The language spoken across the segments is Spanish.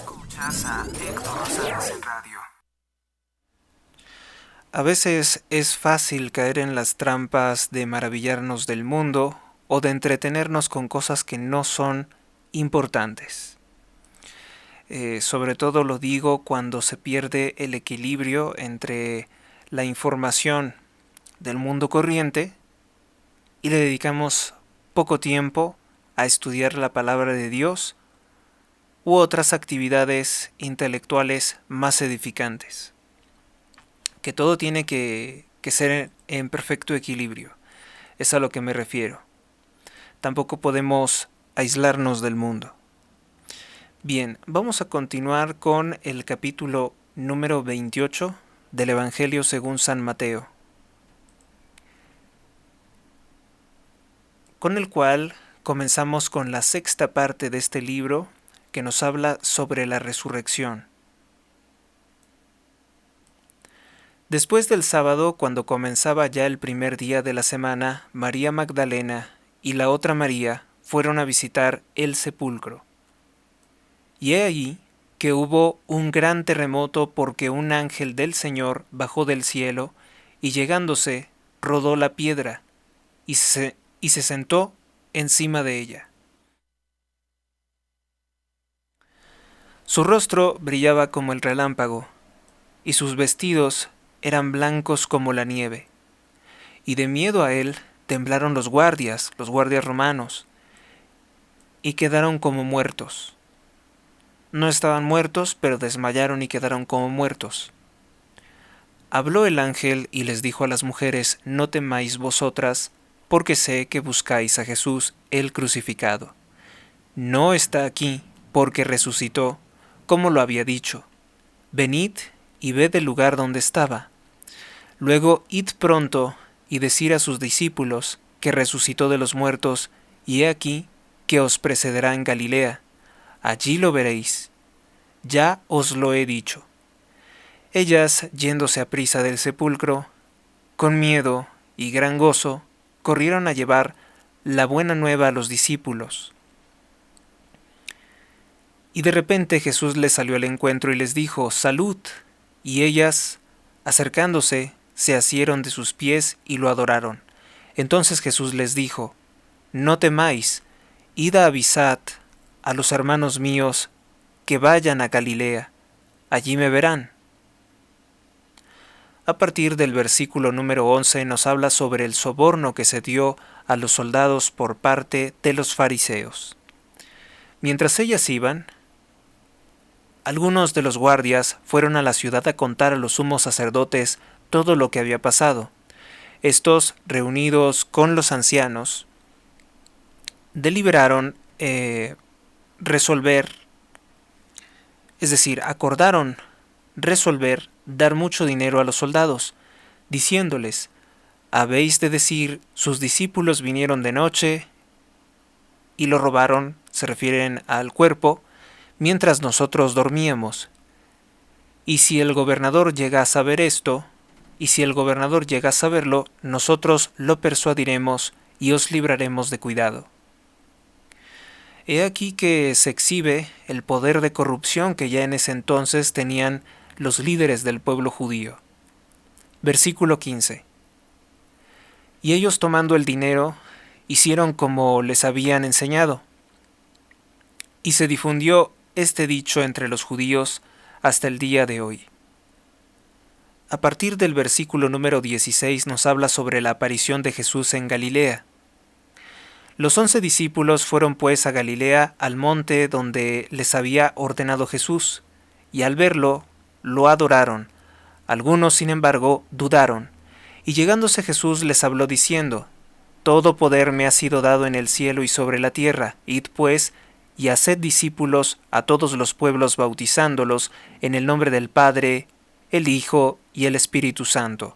Escuchas a Héctor Rosales en radio. A veces es fácil caer en las trampas de maravillarnos del mundo o de entretenernos con cosas que no son importantes. Sobre todo lo digo cuando se pierde el equilibrio entre la información del mundo corriente y le dedicamos poco tiempo a estudiar la palabra de Dios u otras actividades intelectuales más edificantes. Que todo tiene que ser en perfecto equilibrio. Es a lo que me refiero. Tampoco podemos aislarnos del mundo. Bien, vamos a continuar con el capítulo número 28 del Evangelio según San Mateo, con el cual comenzamos con la sexta parte de este libro que nos habla sobre la resurrección. Después del sábado, cuando comenzaba ya el primer día de la semana, María Magdalena y la otra María fueron a visitar el sepulcro. Y he allí que hubo un gran terremoto porque un ángel del Señor bajó del cielo y llegándose rodó la piedra y se sentó encima de ella. Su rostro brillaba como el relámpago y sus vestidos eran blancos como la nieve. Y de miedo a él temblaron los guardias romanos, y quedaron como muertos. No estaban muertos, pero desmayaron y quedaron como muertos. Habló el ángel y les dijo a las mujeres: no temáis vosotras, porque sé que buscáis a Jesús el crucificado. No está aquí, porque resucitó, como lo había dicho. Venid y ved el lugar donde estaba. Luego id pronto y decid a sus discípulos que resucitó de los muertos, y he aquí que os precederá en Galilea. Allí lo veréis. Ya os lo he dicho. Ellas, yéndose a prisa del sepulcro, con miedo y gran gozo, corrieron a llevar la buena nueva a los discípulos. Y de repente Jesús les salió al encuentro y les dijo: «Salud». Y ellas, acercándose, se asieron de sus pies y lo adoraron. Entonces Jesús les dijo: «No temáis, id a avisad a los hermanos míos que vayan a Galilea, allí me verán». A partir del versículo número 11 nos habla sobre el soborno que se dio a los soldados por parte de los fariseos. Mientras ellas iban, algunos de los guardias fueron a la ciudad a contar a los sumos sacerdotes todo lo que había pasado. Estos, reunidos con los ancianos, deliberaron acordaron resolver dar mucho dinero a los soldados, diciéndoles: «Habéis de decir, sus discípulos vinieron de noche y lo robaron», se refieren al cuerpo, «mientras nosotros dormíamos. Y si el gobernador llega a saber esto, nosotros lo persuadiremos y os libraremos de cuidado». He aquí que se exhibe el poder de corrupción que ya en ese entonces tenían los líderes del pueblo judío. Versículo 15. Y ellos, tomando el dinero, hicieron como les habían enseñado. Y se difundió este dicho entre los judíos hasta el día de hoy. A partir del versículo número 16 nos habla sobre la aparición de Jesús en Galilea. Los 11 discípulos fueron pues a Galilea, al monte donde les había ordenado Jesús, y al verlo, lo adoraron. Algunos, sin embargo, dudaron. Y llegándose Jesús les habló diciendo: «Todo poder me ha sido dado en el cielo y sobre la tierra. Id pues, y haced discípulos a todos los pueblos, bautizándolos en el nombre del Padre, el Hijo y el Espíritu Santo».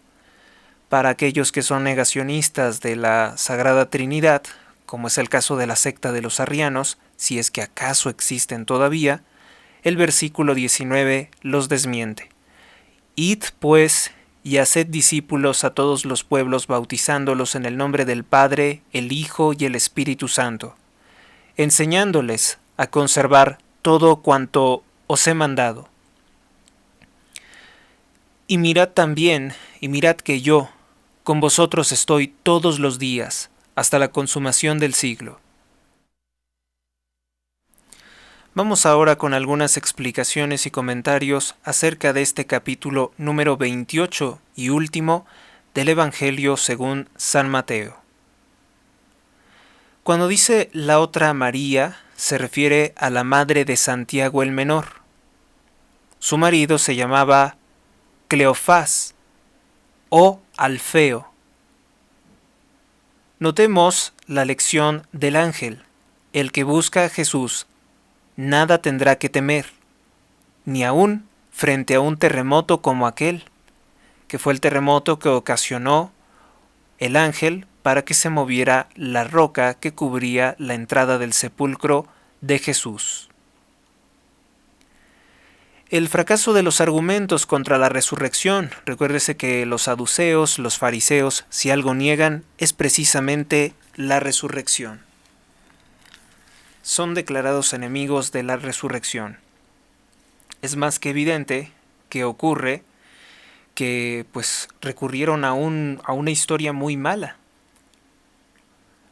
Para aquellos que son negacionistas de la Sagrada Trinidad, como es el caso de la secta de los arrianos, si es que acaso existen todavía, el versículo 19 los desmiente. «Id pues y haced discípulos a todos los pueblos, bautizándolos en el nombre del Padre, el Hijo y el Espíritu Santo, enseñándoles a conservar todo cuanto os he mandado. Y mirad también, y mirad que yo con vosotros estoy todos los días, hasta la consumación del siglo. Vamos ahora con algunas explicaciones y comentarios acerca de este capítulo número 28 y último del Evangelio según San Mateo. Cuando dice la otra María, se refiere a la madre de Santiago el Menor. Su marido se llamaba Cleofás o Alfeo. Notemos la lección del ángel. El que busca a Jesús nada tendrá que temer, ni aun frente a un terremoto como aquel, que fue el terremoto que ocasionó el ángel para que se moviera la roca que cubría la entrada del sepulcro de Jesús. El fracaso de los argumentos contra la resurrección. Recuérdese que los saduceos, los fariseos, si algo niegan, es precisamente la resurrección. Son declarados enemigos de la resurrección. Es más que evidente que ocurre que recurrieron a una historia muy mala.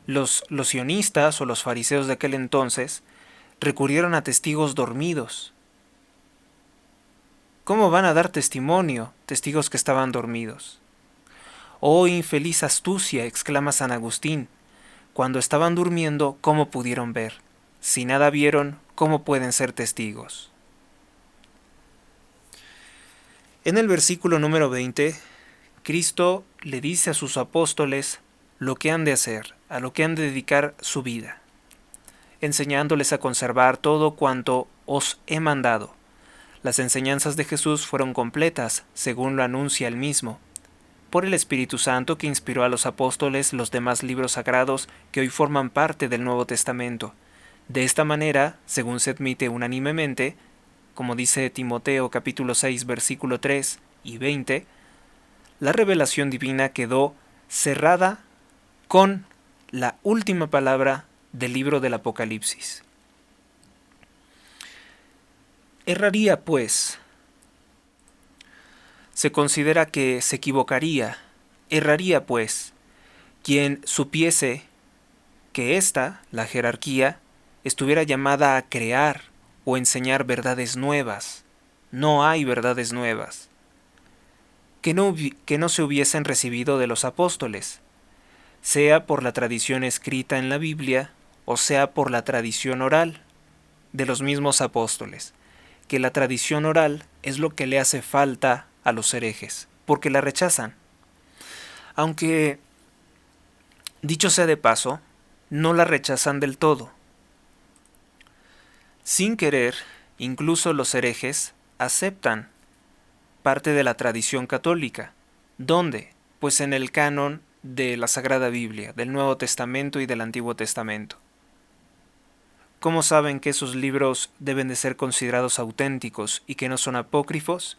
Los sionistas o los fariseos de aquel entonces recurrieron a testigos dormidos. ¿Cómo van a dar testimonio testigos que estaban dormidos? Oh infeliz astucia, exclama San Agustín, cuando estaban durmiendo, ¿cómo pudieron ver? Si nada vieron, ¿cómo pueden ser testigos? En el versículo número 20, Cristo le dice a sus apóstoles lo que han de hacer, a lo que han de dedicar su vida, enseñándoles a conservar todo cuanto os he mandado. Las enseñanzas de Jesús fueron completas, según lo anuncia él mismo, por el Espíritu Santo que inspiró a los apóstoles los demás libros sagrados que hoy forman parte del Nuevo Testamento. De esta manera, según se admite unánimemente, como dice Timoteo capítulo 6 versículo 3 y 20, la revelación divina quedó cerrada con la última palabra del libro del Apocalipsis. Erraría, pues. Se considera que se equivocaría. Erraría, pues, quien supiese que ésta, la jerarquía, estuviera llamada a crear o enseñar verdades nuevas. No hay verdades nuevas que no se hubiesen recibido de los apóstoles, sea por la tradición escrita en la Biblia o sea por la tradición oral de los mismos apóstoles, que la tradición oral es lo que le hace falta a los herejes, porque la rechazan. Aunque, dicho sea de paso, no la rechazan del todo. Sin querer, incluso los herejes aceptan parte de la tradición católica. ¿Dónde? Pues en el canon de la Sagrada Biblia, del Nuevo Testamento y del Antiguo Testamento. ¿Cómo saben que esos libros deben de ser considerados auténticos y que no son apócrifos?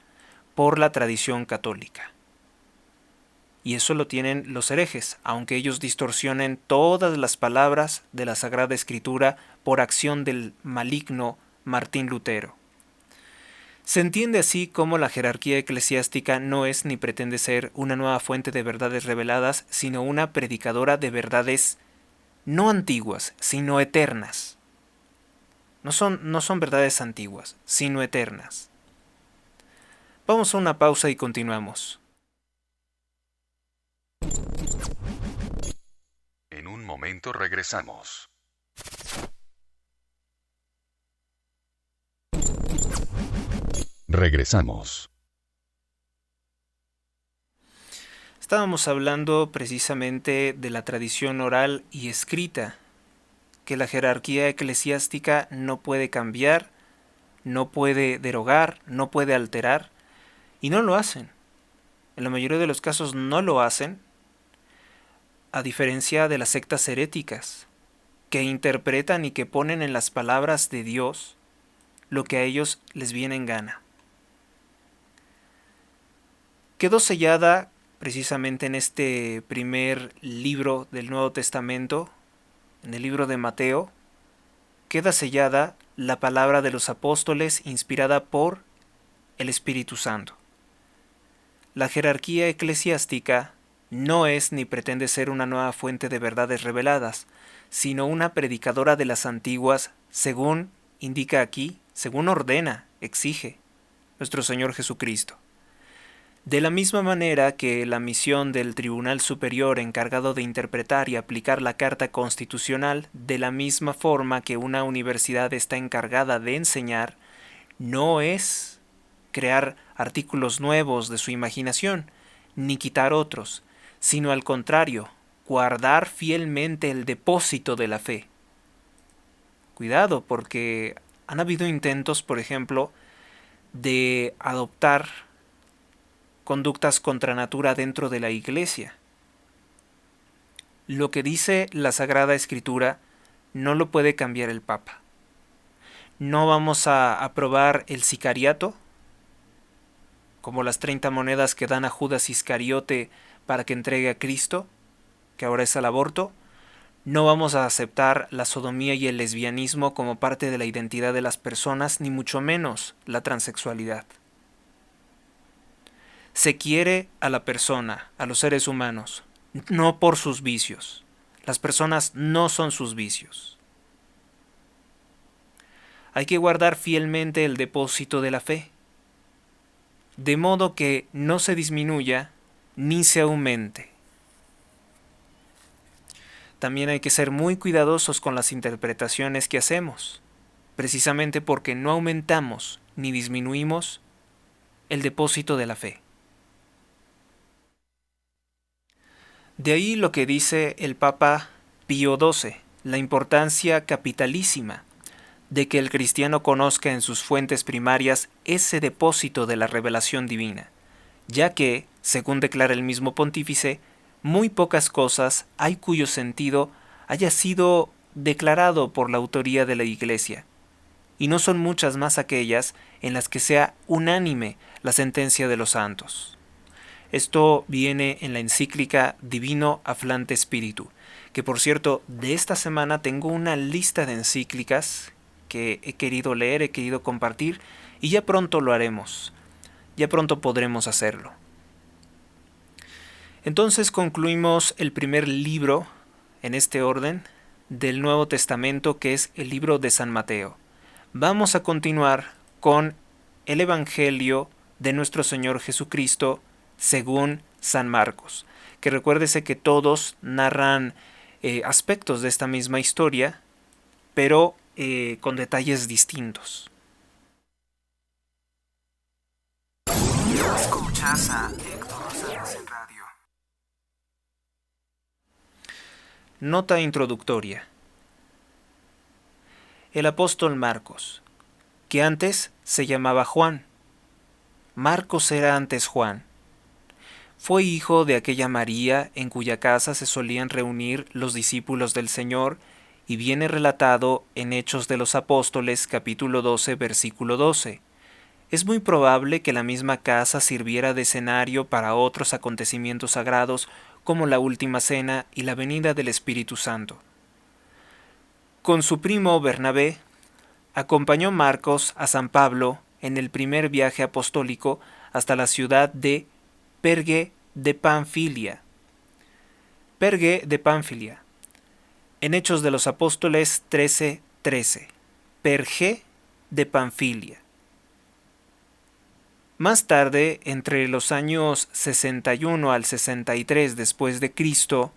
Por la tradición católica. Y eso lo tienen los herejes, aunque ellos distorsionen todas las palabras de la Sagrada Escritura por acción del maligno Martín Lutero. Se entiende así cómo la jerarquía eclesiástica no es ni pretende ser una nueva fuente de verdades reveladas, sino una predicadora de verdades no antiguas, sino eternas. No son verdades antiguas, sino eternas. Vamos a una pausa y continuamos. En un momento regresamos. Regresamos. Estábamos hablando precisamente de la tradición oral y escrita, que la jerarquía eclesiástica no puede cambiar, no puede derogar, no puede alterar, y no lo hacen. En la mayoría de los casos no lo hacen, a diferencia de las sectas heréticas, que interpretan y que ponen en las palabras de Dios lo que a ellos les viene en gana. Quedó sellada precisamente en este primer libro del Nuevo Testamento, en el libro de Mateo, queda sellada la palabra de los apóstoles inspirada por el Espíritu Santo. La jerarquía eclesiástica no es ni pretende ser una nueva fuente de verdades reveladas, sino una predicadora de las antiguas, según indica aquí, según ordena, exige nuestro Señor Jesucristo. De la misma manera que la misión del Tribunal Superior encargado de interpretar y aplicar la Carta Constitucional, de la misma forma que una universidad está encargada de enseñar, no es crear artículos nuevos de su imaginación, ni quitar otros, sino al contrario, guardar fielmente el depósito de la fe. Cuidado, porque han habido intentos, por ejemplo, de adoptar conductas contra natura dentro de la Iglesia. Lo que dice la Sagrada Escritura no lo puede cambiar el Papa. No vamos a aprobar el sicariato, como las 30 monedas que dan a Judas Iscariote para que entregue a Cristo, que ahora es al aborto. No vamos a aceptar la sodomía y el lesbianismo como parte de la identidad de las personas, ni mucho menos la transexualidad. Se quiere a la persona, a los seres humanos, no por sus vicios. Las personas no son sus vicios. Hay que guardar fielmente el depósito de la fe, de modo que no se disminuya ni se aumente. También hay que ser muy cuidadosos con las interpretaciones que hacemos, precisamente porque no aumentamos ni disminuimos el depósito de la fe. De ahí lo que dice el Papa Pío XII, la importancia capitalísima de que el cristiano conozca en sus fuentes primarias ese depósito de la revelación divina, ya que, según declara el mismo pontífice, muy pocas cosas hay cuyo sentido haya sido declarado por la autoría de la Iglesia, y no son muchas más aquellas en las que sea unánime la sentencia de los santos. Esto viene en la encíclica Divino Afflante Spiritu, que por cierto, de esta semana tengo una lista de encíclicas que he querido leer, he querido compartir, y ya pronto lo haremos, ya pronto podremos hacerlo. Entonces concluimos el primer libro, en este orden, del Nuevo Testamento, que es el libro de San Mateo. Vamos a continuar con el Evangelio de nuestro Señor Jesucristo según San Marcos, que recuérdese que todos narran aspectos de esta misma historia, pero con detalles distintos. Escuchas a Héctor Rosales en radio. Nota introductoria. El apóstol Marcos, que antes se llamaba Juan. Marcos era antes Juan. Fue hijo de aquella María en cuya casa se solían reunir los discípulos del Señor, y viene relatado en Hechos de los Apóstoles capítulo 12 versículo 12. Es muy probable que la misma casa sirviera de escenario para otros acontecimientos sagrados como la Última Cena y la venida del Espíritu Santo. Con su primo Bernabé, acompañó Marcos a San Pablo en el primer viaje apostólico hasta la ciudad de Perge de Panfilia. Perge de Panfilia. En Hechos de los Apóstoles 13:13. Perge de Panfilia. Más tarde, entre los años 61 al 63 después de Cristo,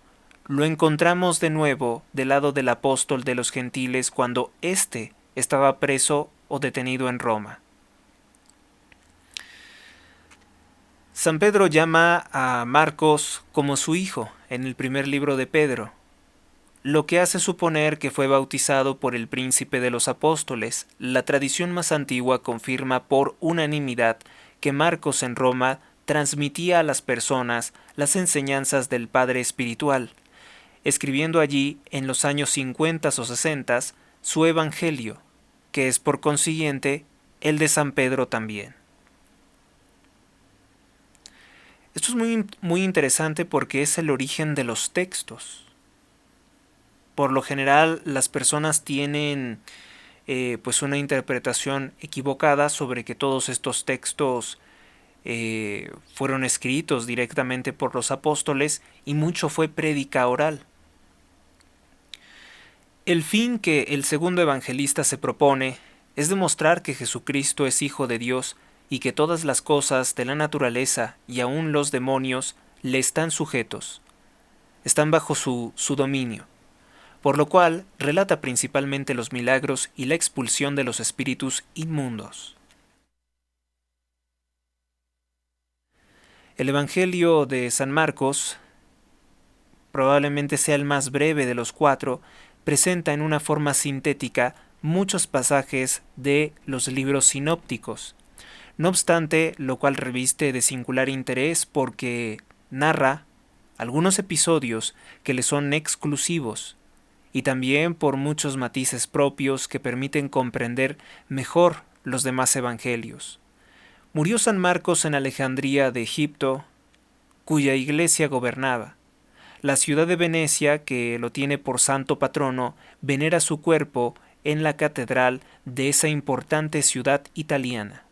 lo encontramos de nuevo del lado del apóstol de los gentiles cuando éste estaba preso o detenido en Roma. San Pedro llama a Marcos como su hijo en el primer libro de Pedro, lo que hace suponer que fue bautizado por el príncipe de los apóstoles. La tradición más antigua confirma por unanimidad que Marcos en Roma transmitía a las personas las enseñanzas del Padre Espiritual, escribiendo allí en los años 50 o 60 su Evangelio, que es por consiguiente el de San Pedro también. Esto es muy interesante porque es el origen de los textos. Por lo general, las personas tienen pues una interpretación equivocada sobre que todos estos textos fueron escritos directamente por los apóstoles y mucho fue prédica oral. El fin que el segundo evangelista se propone es demostrar que Jesucristo es Hijo de Dios y que todas las cosas de la naturaleza y aun los demonios le están sujetos, están bajo su dominio, por lo cual relata principalmente los milagros y la expulsión de los espíritus inmundos. El Evangelio de San Marcos, probablemente sea el más breve de los 4, presenta en una forma sintética muchos pasajes de los libros sinópticos. No obstante, lo cual reviste de singular interés porque narra algunos episodios que le son exclusivos y también por muchos matices propios que permiten comprender mejor los demás evangelios. Murió San Marcos en Alejandría de Egipto, cuya iglesia gobernaba. La ciudad de Venecia, que lo tiene por santo patrono, venera su cuerpo en la catedral de esa importante ciudad italiana.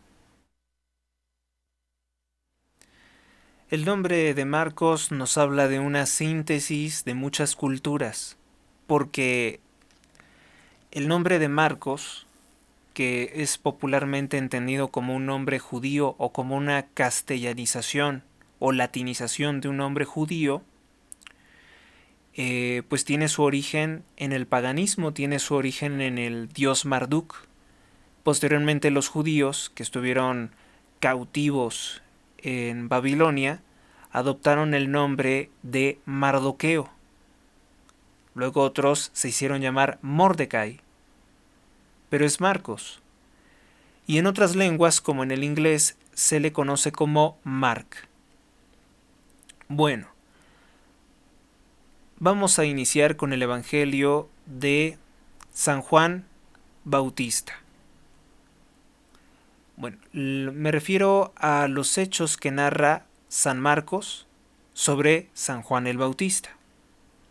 El nombre de Marcos nos habla de una síntesis de muchas culturas, porque el nombre de Marcos, que es popularmente entendido como un nombre judío o como una castellanización o latinización de un nombre judío, pues tiene su origen en el paganismo, tiene su origen en el dios Marduk. Posteriormente los judíos, que estuvieron cautivos en Babilonia, adoptaron el nombre de Mardoqueo. Luego otros se hicieron llamar Mordecai, pero es Marcos. Y en otras lenguas, como en el inglés, se le conoce como Mark. Bueno, vamos a iniciar con el Evangelio de San Juan Bautista. Bueno, me refiero a los hechos que narra San Marcos sobre San Juan el Bautista.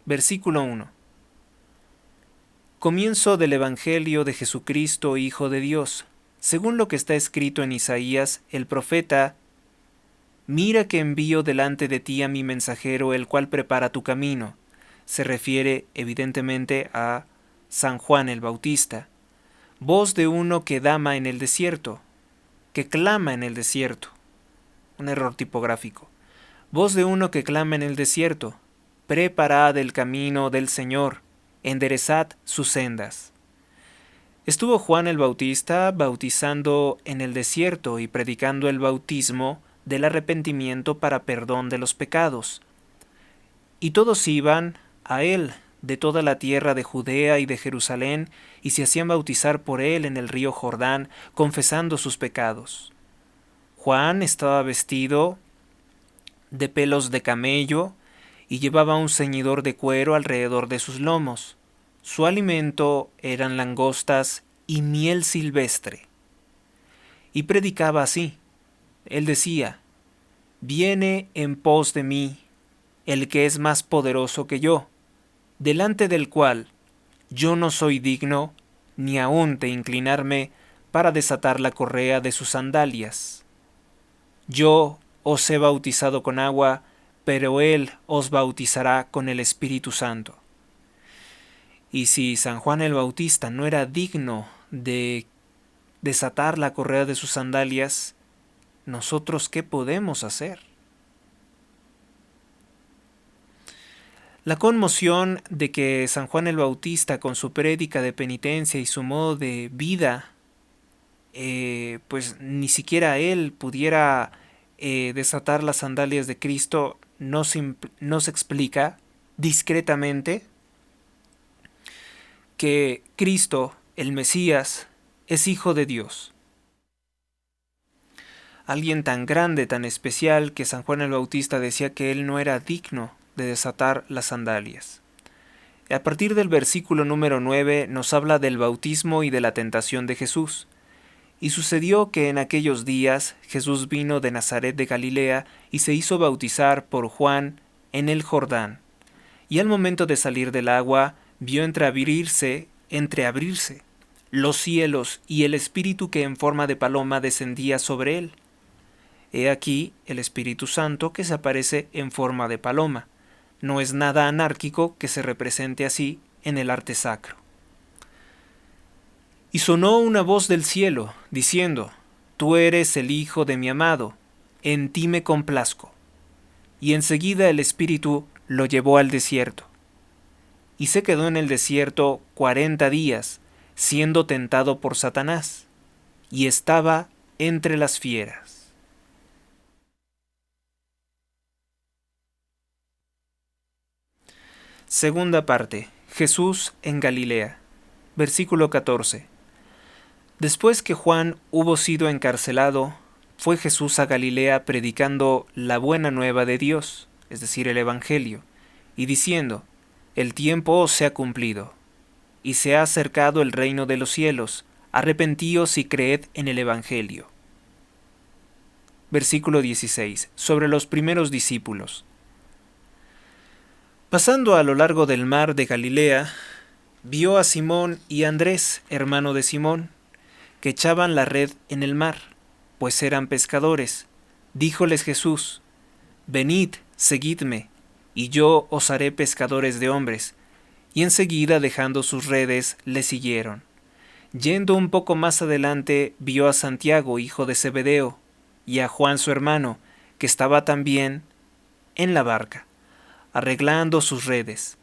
Versículo 1. Comienzo del Evangelio de Jesucristo, Hijo de Dios, según lo que está escrito en Isaías, el profeta: Mira que envío delante de ti a mi mensajero, el cual prepara tu camino. Se refiere evidentemente a San Juan el Bautista. Voz de uno que dama en el desierto, que clama en el desierto. Un error tipográfico. Voz de uno que clama en el desierto. Preparad el camino del Señor, enderezad sus sendas. Estuvo Juan el Bautista bautizando en el desierto y predicando el bautismo del arrepentimiento para perdón de los pecados. Y todos iban a él de toda la tierra de Judea y de Jerusalén, y se hacían bautizar por él en el río Jordán, confesando sus pecados. Juan estaba vestido de pelos de camello y llevaba un ceñidor de cuero alrededor de sus lomos. Su alimento eran langostas y miel silvestre. Y predicaba así. Él decía: Viene en pos de mí el que es más poderoso que yo, delante del cual yo no soy digno ni aun de inclinarme para desatar la correa de sus sandalias. Yo os he bautizado con agua, pero él os bautizará con el Espíritu Santo. Y si San Juan el Bautista no era digno de desatar la correa de sus sandalias, ¿nosotros qué podemos hacer? La conmoción de que San Juan el Bautista, con su prédica de penitencia y su modo de vida, pues ni siquiera él pudiera desatar las sandalias de Cristo, nos explica discretamente que Cristo, el Mesías, es Hijo de Dios. Alguien tan grande, tan especial, que San Juan el Bautista decía que él no era digno de desatar las sandalias. A partir del versículo número 9 nos habla del bautismo y de la tentación de Jesús. Y sucedió que en aquellos días Jesús vino de Nazaret de Galilea y se hizo bautizar por Juan en el Jordán. Y al momento de salir del agua vio entreabrirse los cielos y el espíritu que en forma de paloma descendía sobre él. He aquí el Espíritu Santo que se aparece en forma de paloma. No es nada anárquico que se represente así en el arte sacro. Y sonó una voz del cielo, diciendo: Tú eres el Hijo de mi amado, en ti me complazco. Y enseguida el Espíritu lo llevó al desierto. Y se quedó en el desierto 40 días, siendo tentado por Satanás, y estaba entre las fieras. Segunda parte. Jesús en Galilea. Versículo 14. Después que Juan hubo sido encarcelado, fue Jesús a Galilea predicando la buena nueva de Dios, es decir, el Evangelio, y diciendo: El tiempo se ha cumplido, y se ha acercado el reino de los cielos, arrepentíos y creed en el Evangelio. Versículo 16. Sobre los primeros discípulos. Pasando a lo largo del mar de Galilea, vio a Simón y Andrés, hermano de Simón, que echaban la red en el mar, pues eran pescadores. Díjoles Jesús: Venid, seguidme, y yo os haré pescadores de hombres. Y enseguida, dejando sus redes, le siguieron. Yendo un poco más adelante, vio a Santiago, hijo de Zebedeo, y a Juan su hermano, que estaba también en la barca, arreglando sus redes.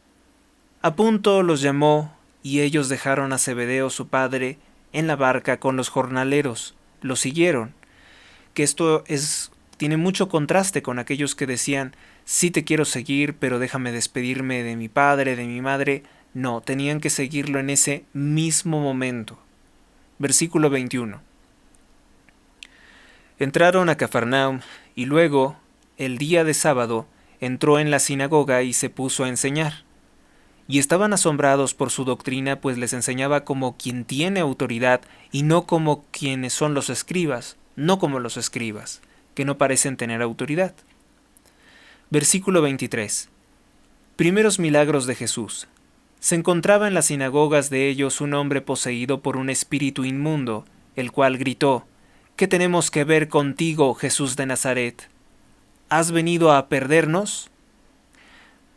A punto los llamó, y ellos dejaron a Zebedeo su padre en la barca con los jornaleros, lo siguieron. Que esto tiene mucho contraste con aquellos que decían: sí te quiero seguir, pero déjame despedirme de mi padre, de mi madre. No, tenían que seguirlo en ese mismo momento. Versículo 21. Entraron a Cafarnaum, y luego, el día de sábado, entró en la sinagoga y se puso a enseñar. Y estaban asombrados por su doctrina, pues les enseñaba como quien tiene autoridad y no como quienes son los escribas, no como los escribas, que no parecen tener autoridad. Versículo 23. Primeros milagros de Jesús. Se encontraba en las sinagogas de ellos un hombre poseído por un espíritu inmundo, el cual gritó: ¿Qué tenemos que ver contigo, Jesús de Nazaret? ¿Has venido a perdernos?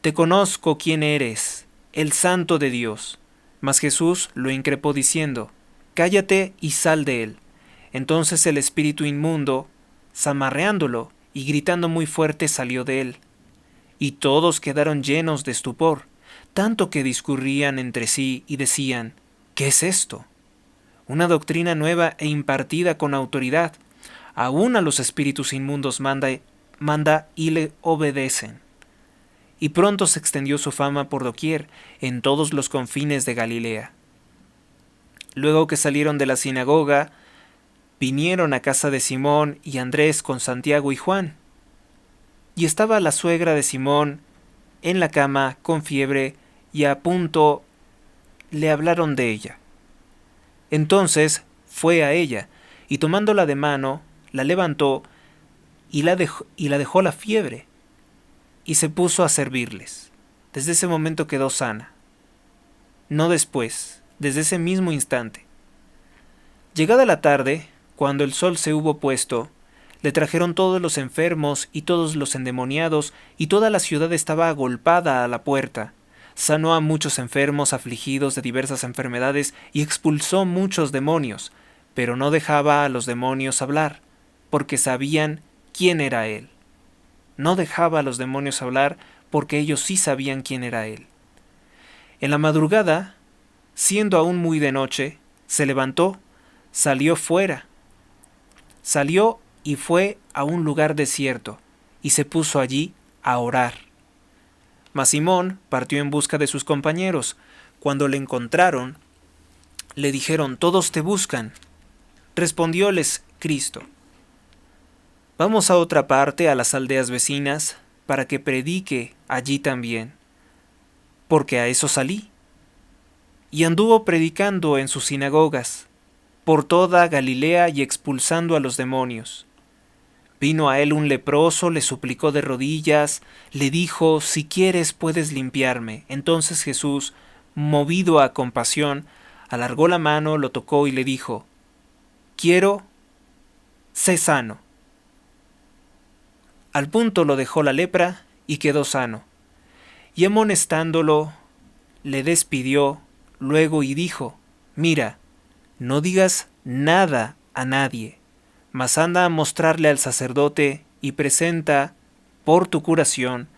Te conozco quién eres, el Santo de Dios. Mas Jesús lo increpó diciendo: Cállate y sal de él. Entonces el espíritu inmundo, zamarreándolo y gritando muy fuerte, salió de él. Y todos quedaron llenos de estupor, tanto que discurrían entre sí y decían: ¿Qué es esto? Una doctrina nueva e impartida con autoridad. Aún a los espíritus inmundos manda y le obedecen. Y pronto se extendió su fama por doquier, en todos los confines de Galilea. Luego que salieron de la sinagoga, vinieron a casa de Simón y Andrés con Santiago y Juan. Y estaba la suegra de Simón en la cama con fiebre, y a punto le hablaron de ella. Entonces fue a ella, y tomándola de mano, la levantó y la dejó la fiebre, y se puso a servirles. Desde ese momento quedó sana. No después, desde ese mismo instante. Llegada la tarde, cuando el sol se hubo puesto, le trajeron todos los enfermos y todos los endemoniados, y toda la ciudad estaba agolpada a la puerta. Sanó a muchos enfermos afligidos de diversas enfermedades y expulsó muchos demonios, pero no dejaba a los demonios hablar, porque sabían quién era él. No dejaba a los demonios hablar, porque ellos sí sabían quién era él. En la madrugada, siendo aún muy de noche, se levantó, salió fuera. Salió y fue a un lugar desierto, y se puso allí a orar. Mas Simón partió en busca de sus compañeros. Cuando le encontraron, le dijeron: «Todos te buscan». Respondióles Cristo: «Vamos a otra parte, a las aldeas vecinas, para que predique allí también, porque a eso salí». Y anduvo predicando en sus sinagogas, por toda Galilea, y expulsando a los demonios. Vino a él un leproso, le suplicó de rodillas, le dijo: «Si quieres puedes limpiarme». Entonces Jesús, movido a compasión, Alargó la mano, lo tocó y le dijo: «Quiero, sé sano». Al punto lo dejó la lepra y quedó sano. Y amonestándolo, le despidió luego y dijo: «Mira, no digas nada a nadie, mas anda a mostrarle al sacerdote y presenta, por tu curación,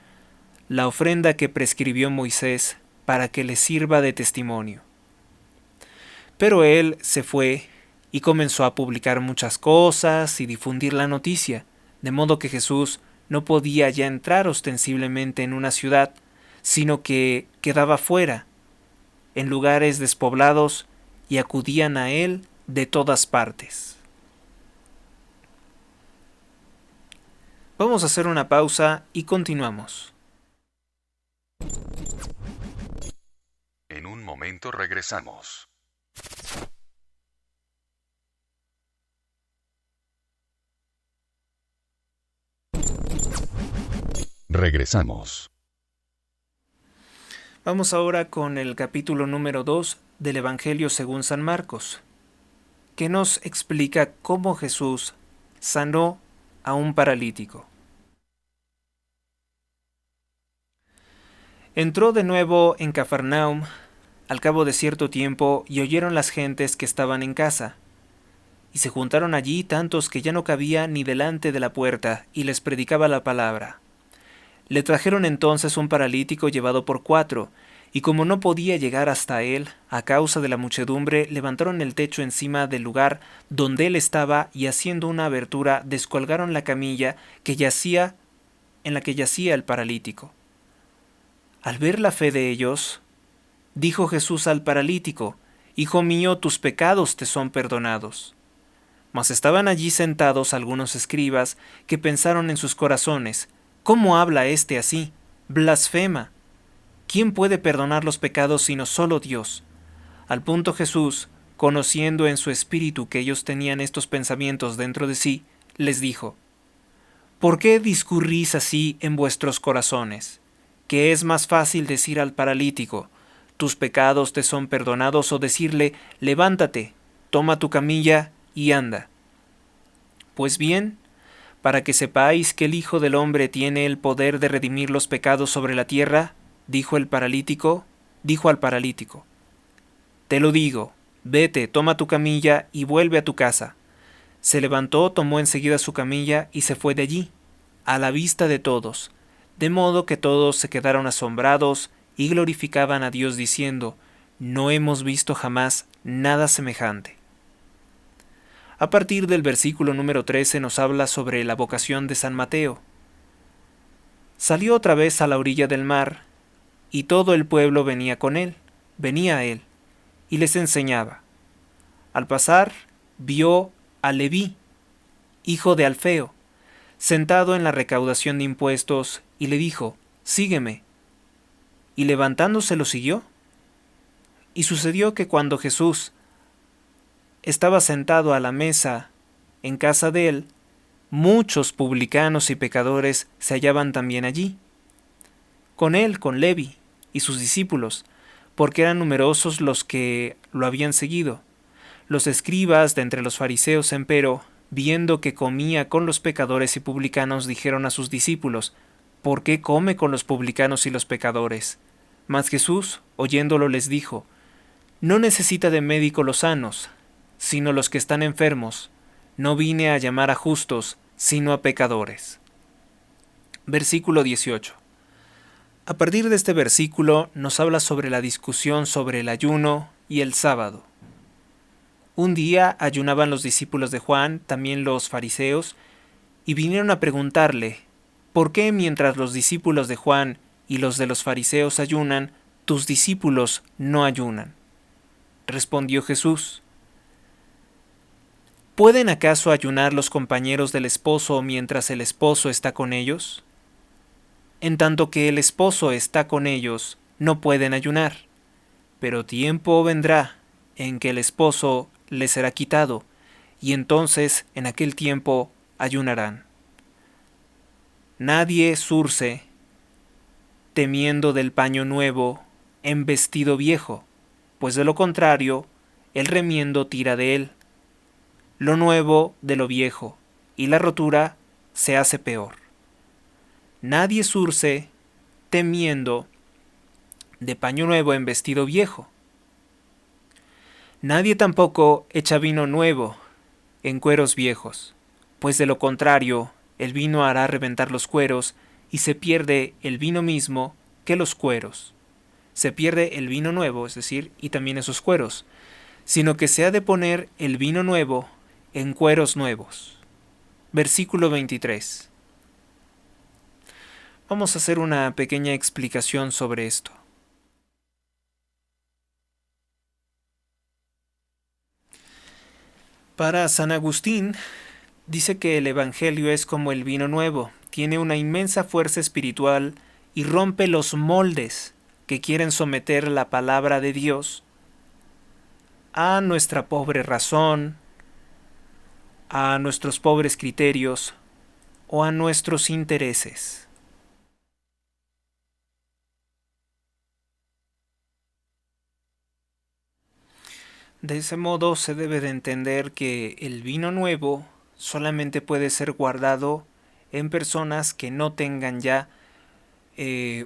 la ofrenda que prescribió Moisés para que le sirva de testimonio». Pero él se fue y comenzó a publicar muchas cosas y difundir la noticia, de modo que Jesús no podía ya entrar ostensiblemente en una ciudad, sino que quedaba fuera, en lugares despoblados, y acudían a él de todas partes. Vamos a hacer una pausa y continuamos. En un momento regresamos. Regresamos. Vamos ahora con el capítulo número 2 del Evangelio según San Marcos, que nos explica cómo Jesús sanó a un paralítico. Entró de nuevo en Cafarnaum al cabo de cierto tiempo, y oyeron las gentes que estaban en casa. Y se juntaron allí tantos que ya no cabía ni delante de la puerta, y les predicaba la palabra. Le trajeron entonces un paralítico llevado por 4, y como no podía llegar hasta él, a causa de la muchedumbre, levantaron el techo encima del lugar donde él estaba, y haciendo una abertura, descolgaron la camilla en la que yacía el paralítico. Al ver la fe de ellos, dijo Jesús al paralítico: «Hijo mío, tus pecados te son perdonados». Mas estaban allí sentados algunos escribas que pensaron en sus corazones: «¿Cómo habla éste así? Blasfema. ¿Quién puede perdonar los pecados sino solo Dios?». Al punto Jesús, conociendo en su espíritu que ellos tenían estos pensamientos dentro de sí, les dijo: «¿Por qué discurrís así en vuestros corazones? ¿Qué es más fácil decir al paralítico: tus pecados te son perdonados, o decirle: levántate, toma tu camilla y anda? Pues bien, para que sepáis que el Hijo del Hombre tiene el poder de redimir los pecados sobre la tierra, dijo al paralítico: «Te lo digo, vete, toma tu camilla y vuelve a tu casa». Se levantó, tomó enseguida su camilla y se fue de allí, a la vista de todos, de modo que todos se quedaron asombrados y glorificaban a Dios diciendo: «No hemos visto jamás nada semejante». A partir del versículo número 13 nos habla sobre la vocación de San Mateo. Salió otra vez a la orilla del mar, y todo el pueblo venía a él, y les enseñaba. Al pasar, vio a Leví, hijo de Alfeo, sentado en la recaudación de impuestos, y le dijo: «Sígueme». Y levantándose lo siguió. Y sucedió que cuando Jesús estaba sentado a la mesa en casa de él, muchos publicanos y pecadores se hallaban también allí, con él, con Levi y sus discípulos, porque eran numerosos los que lo habían seguido. Los escribas de entre los fariseos, empero, viendo que comía con los pecadores y publicanos, dijeron a sus discípulos: «¿Por qué come con los publicanos y los pecadores?». Mas Jesús, oyéndolo, les dijo: «No necesita de médico los sanos, sino los que están enfermos. No vine a llamar a justos, sino a pecadores». Versículo 18. A partir de este versículo nos habla sobre la discusión sobre el ayuno y el sábado. Un día ayunaban los discípulos de Juan, también los fariseos, y vinieron a preguntarle: «¿Por qué mientras los discípulos de Juan y los de los fariseos ayunan, tus discípulos no ayunan?». Respondió Jesús: ¿pueden acaso ayunar los compañeros del esposo mientras el esposo está con ellos? En tanto que el esposo está con ellos, no pueden ayunar. Pero tiempo vendrá en que el esposo les será quitado, y entonces en aquel tiempo ayunarán. Nadie zurce temiendo del paño nuevo en vestido viejo, pues de lo contrario el remiendo tira de él, lo nuevo de lo viejo, y la rotura se hace peor. Nadie zurce temiendo de paño nuevo en vestido viejo. Nadie tampoco echa vino nuevo en cueros viejos, pues de lo contrario el vino hará reventar los cueros y se pierde el vino mismo que los cueros. Se pierde el vino nuevo, es decir, y también esos cueros, sino que se ha de poner el vino nuevo en cueros nuevos. Versículo 23. Vamos a hacer una pequeña explicación sobre esto. Para San Agustín, dice que el Evangelio es como el vino nuevo, tiene una inmensa fuerza espiritual y rompe los moldes que quieren someter la palabra de Dios a nuestra pobre razón, a nuestros pobres criterios o a nuestros intereses. De ese modo se debe de entender que el vino nuevo solamente puede ser guardado en personas que no tengan ya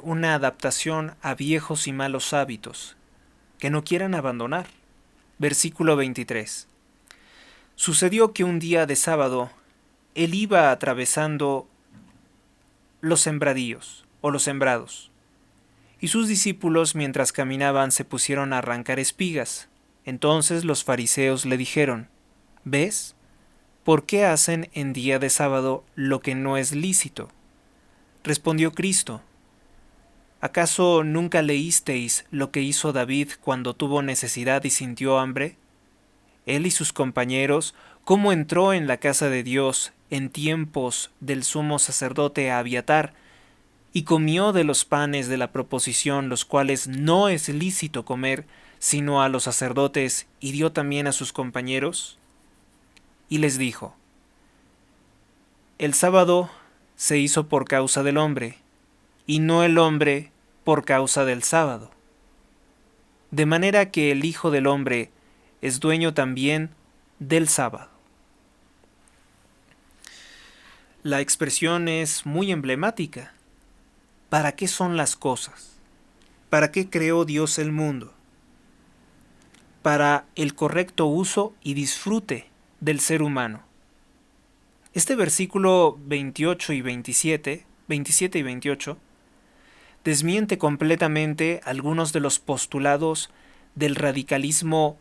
una adaptación a viejos y malos hábitos, que no quieran abandonar. Versículo 23. Sucedió que un día de sábado él iba atravesando los sembradíos o los sembrados, y sus discípulos mientras caminaban se pusieron a arrancar espigas. Entonces los fariseos le dijeron: ¿Ves? ¿Por qué hacen en día de sábado lo que no es lícito? Respondió Cristo: ¿acaso nunca leísteis lo que hizo David cuando tuvo necesidad y sintió hambre? Él y sus compañeros, cómo entró en la casa de Dios en tiempos del sumo sacerdote Abiatar, y comió de los panes de la proposición, los cuales no es lícito comer, sino a los sacerdotes, y dio también a sus compañeros. Y les dijo: el sábado se hizo por causa del hombre, y no el hombre por causa del sábado. De manera que el Hijo del Hombre es dueño también del sábado. La expresión es muy emblemática. ¿Para qué son las cosas? ¿Para qué creó Dios el mundo? Para el correcto uso y disfrute del ser humano. Este versículo 28 y 27 y 28, desmiente completamente algunos de los postulados del radicalismo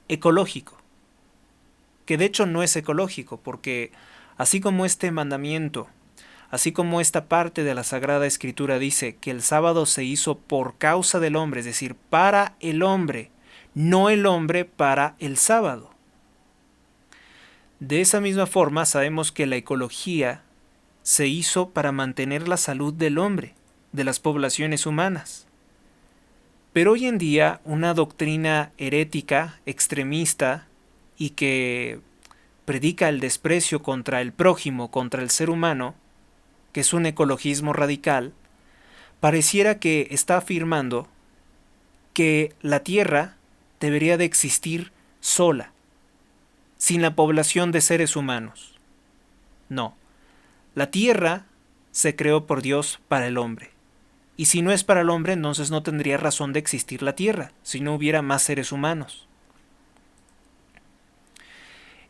ecológico, que de hecho no es ecológico, porque así como este mandamiento, así como esta parte de la Sagrada Escritura dice que el sábado se hizo por causa del hombre, es decir, para el hombre, no el hombre para el sábado. De esa misma forma sabemos que la ecología se hizo para mantener la salud del hombre, de las poblaciones humanas. Pero hoy en día una doctrina herética, extremista y que predica el desprecio contra el prójimo, contra el ser humano, que es un ecologismo radical, pareciera que está afirmando que la Tierra debería de existir sola, sin la población de seres humanos. No, la Tierra se creó por Dios para el hombre. Y si no es para el hombre, entonces no tendría razón de existir la Tierra, si no hubiera más seres humanos.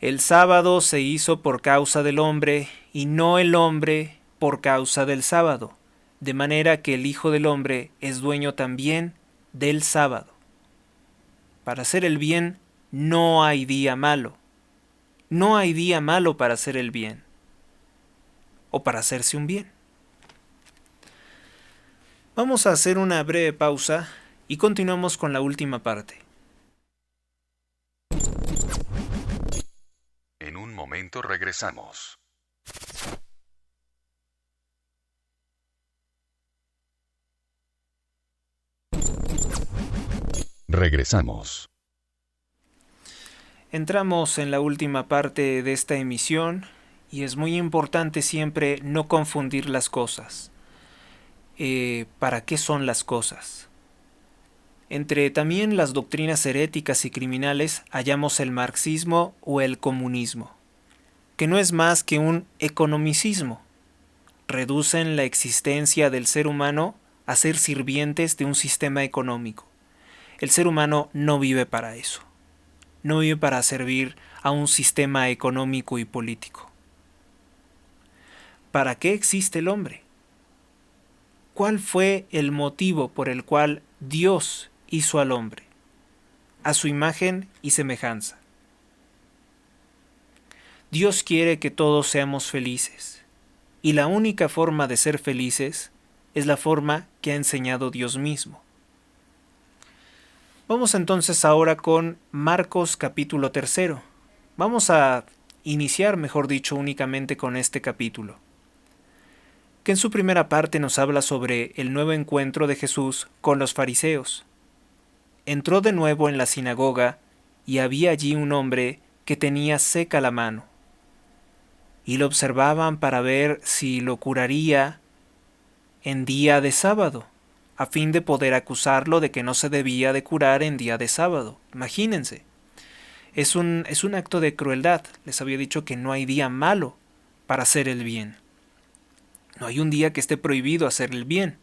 El sábado se hizo por causa del hombre, y no el hombre por causa del sábado, de manera que el Hijo del Hombre es dueño también del sábado. Para hacer el bien no hay día malo. No hay día malo para hacer el bien o para hacerse un bien. Vamos a hacer una breve pausa y continuamos con la última parte. En un momento regresamos. Regresamos. Entramos en la última parte de esta emisión y es muy importante siempre no confundir las cosas. ¿Para qué son las cosas? Entre también las doctrinas heréticas y criminales hallamos el marxismo o el comunismo, que no es más que un economicismo. Reducen la existencia del ser humano a ser sirvientes de un sistema económico. El ser humano no vive para eso. No vive para servir a un sistema económico y político. ¿Para qué existe el hombre? ¿Cuál fue el motivo por el cual Dios hizo al hombre? A su imagen y semejanza. Dios quiere que todos seamos felices, y la única forma de ser felices es la forma que ha enseñado Dios mismo. Vamos entonces ahora con Marcos capítulo 3. Vamos a iniciar, mejor dicho, únicamente con este capítulo, que en su primera parte nos habla sobre el nuevo encuentro de Jesús con los fariseos. Entró de nuevo en la sinagoga y había allí un hombre que tenía seca la mano. Y lo observaban para ver si lo curaría en día de sábado, a fin de poder acusarlo de que no se debía de curar en día de sábado. Imagínense. Es un acto de crueldad. Les había dicho que no hay día malo para hacer el bien. No hay un día que esté prohibido hacer el bien.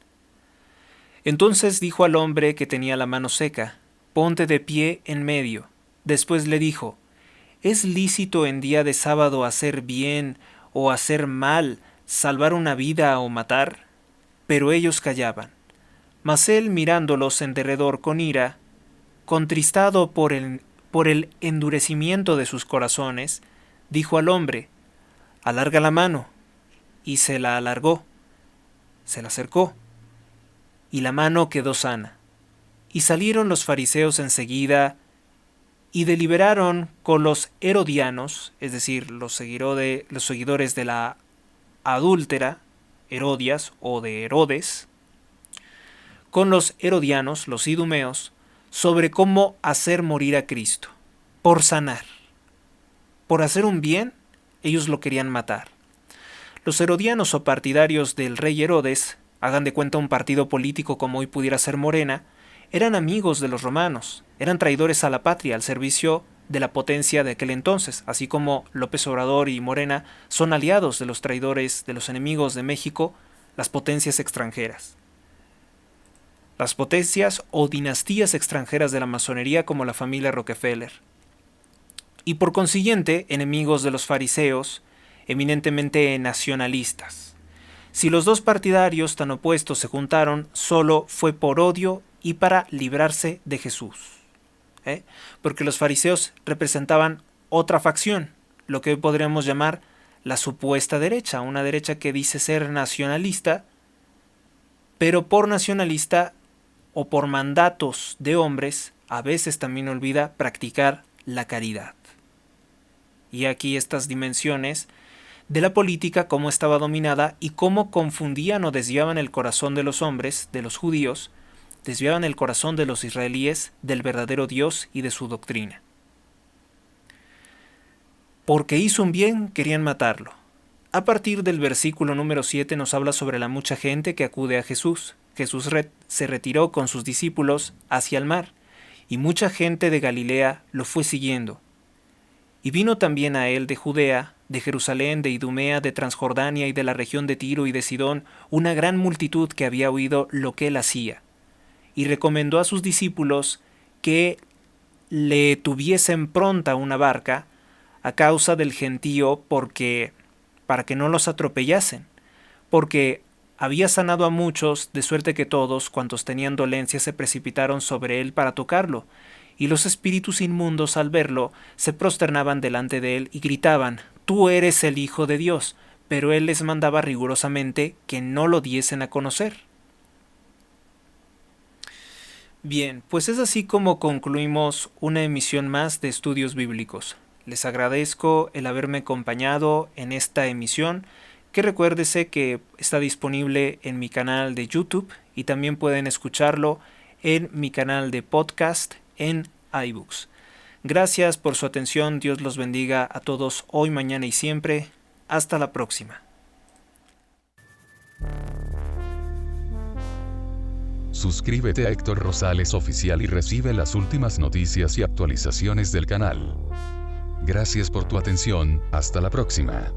Entonces dijo al hombre que tenía la mano seca: ponte de pie en medio. Después le dijo: ¿es lícito en día de sábado hacer bien o hacer mal, salvar una vida o matar? Pero ellos callaban. Mas él, mirándolos en derredor con ira, contristado por el endurecimiento de sus corazones, dijo al hombre: alarga la mano. Y se la alargó, se la acercó, y la mano quedó sana. Y salieron los fariseos enseguida y deliberaron con los herodianos, es decir, los seguidores de la adúltera, Herodias o de Herodes, con los herodianos, los idumeos, sobre cómo hacer morir a Cristo, por sanar. Por hacer un bien, ellos lo querían matar. Los herodianos o partidarios del rey Herodes, hagan de cuenta un partido político como hoy pudiera ser Morena, eran amigos de los romanos, eran traidores a la patria al servicio de la potencia de aquel entonces, así como López Obrador y Morena son aliados de los traidores, de los enemigos de México, las potencias extranjeras. Las potencias o dinastías extranjeras de la masonería como la familia Rockefeller. Y por consiguiente, enemigos de los fariseos, eminentemente nacionalistas. Si los dos partidarios tan opuestos se juntaron, solo fue por odio y para librarse de Jesús. Porque los fariseos representaban otra facción, lo que hoy podríamos llamar la supuesta derecha, una derecha que dice ser nacionalista, pero por nacionalista o por mandatos de hombres, a veces también olvida practicar la caridad. Y aquí estas dimensiones de la política, cómo estaba dominada y cómo confundían o desviaban el corazón de los hombres, de los judíos, desviaban el corazón de los israelíes del verdadero Dios y de su doctrina. Porque hizo un bien, querían matarlo. A partir del versículo número 7 nos habla sobre la mucha gente que acude a Jesús. Jesús se retiró con sus discípulos hacia el mar, y mucha gente de Galilea lo fue siguiendo. Y vino también a él de Judea, de Jerusalén, de Idumea, de Transjordania y de la región de Tiro y de Sidón, una gran multitud que había oído lo que él hacía. Y recomendó a sus discípulos que le tuviesen pronta una barca a causa del gentío, para que no los atropellasen, porque había sanado a muchos, de suerte que todos cuantos tenían dolencia se precipitaron sobre él para tocarlo. Y los espíritus inmundos, al verlo, se prosternaban delante de él y gritaban: «Tú eres el Hijo de Dios», pero él les mandaba rigurosamente que no lo diesen a conocer. Bien, pues es así como concluimos una emisión más de Estudios Bíblicos. Les agradezco el haberme acompañado en esta emisión, que recuérdese que está disponible en mi canal de YouTube y también pueden escucharlo en mi canal de podcast en iBooks. Gracias por su atención, Dios los bendiga a todos hoy, mañana y siempre. Hasta la próxima. Suscríbete a Héctor Rosales Oficial y recibe las últimas noticias y actualizaciones del canal. Gracias por tu atención, hasta la próxima.